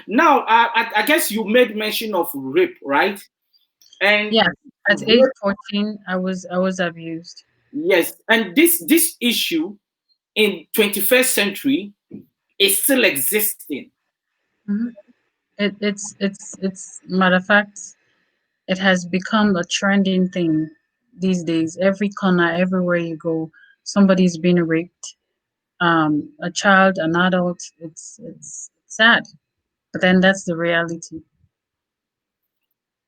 Now, I guess you made mention of rape, right? And Yeah, at age rape, 14, I was abused. yes, and this issue in 21st century is still existing. Hmm. It's matter of fact, it has become a trending thing these days. Every corner, everywhere you go, somebody's being raped. A child, an adult. It's sad, but then that's the reality.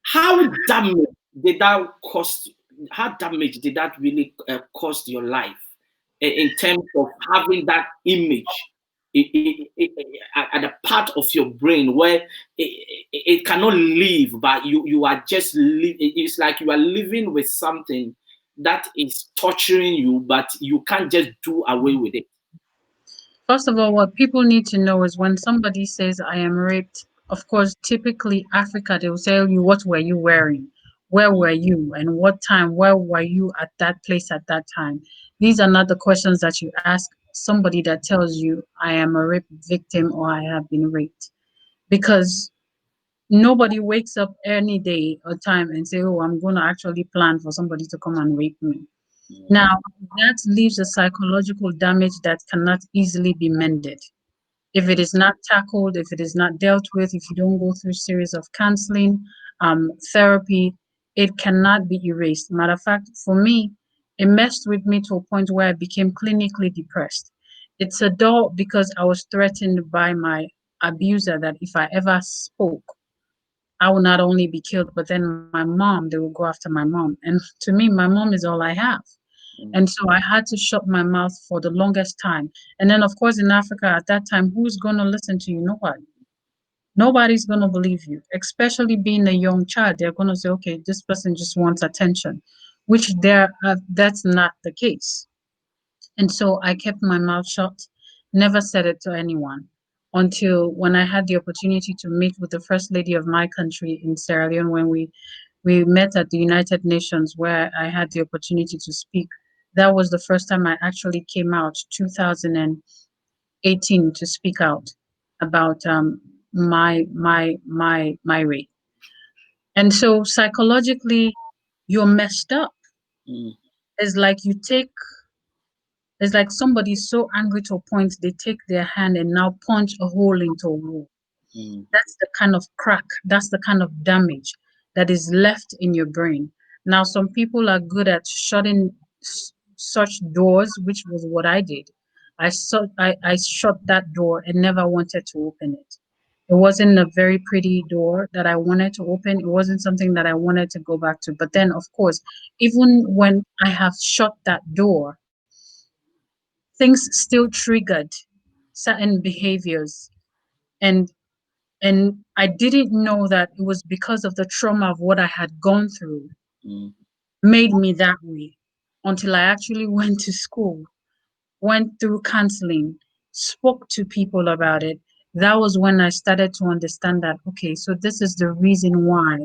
How damage did that cost? How damage did that really cost your life in terms of having that image at a part of your brain where it cannot live, but you are just it's like you are living with something that is torturing you, but you can't just do away with it. First of all, what people need to know is when somebody says, I am raped, of course, typically Africa, they will tell you, what were you wearing? Where were you? And what time? Where were you at that place at that time? These are not the questions that you ask somebody that tells you, I am a rape victim or I have been raped. Because nobody wakes up any day or time and say, oh, I'm going to actually plan for somebody to come and rape me. Now, that leaves a psychological damage that cannot easily be mended. If it is not tackled, if it is not dealt with, if you don't go through series of counseling, therapy, it cannot be erased. Matter of fact, for me, it messed with me to a point where I became clinically depressed. It's a door because I was threatened by my abuser that if I ever spoke, I will not only be killed, but then my mom, they will go after my mom. And to me, my mom is all I have. And so I had to shut my mouth for the longest time. And then, of course, in Africa at that time, who's going to listen to you? Nobody. Nobody's going to believe you, especially being a young child. They're going to say, okay, this person just wants attention, which that's not the case. And so I kept my mouth shut, never said it to anyone until when I had the opportunity to meet with the first lady of my country in Sierra Leone when we met at the United Nations where I had the opportunity to speak. That was the first time I actually came out, 2018, to speak out about my rape. And so psychologically, you're messed up. Mm. It's like you take It's like somebody's so angry to a point they take their hand and now punch a hole into a wall. Mm. That's the kind of crack, that's the kind of damage that is left in your brain. Now, some people are good at shutting such doors, which was what I did. I shut that door and never wanted to open it. It wasn't a very pretty door that I wanted to open. It wasn't something that I wanted to go back to. But then, of course, even when I have shut that door, things still triggered certain behaviors, and I didn't know that it was because of the trauma of what I had gone through Mm. made me that way until I actually went to school, went through counseling, spoke to people about it. That was when I started to understand that, okay, so this is the reason why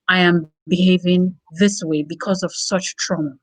I am behaving this way because of such trauma.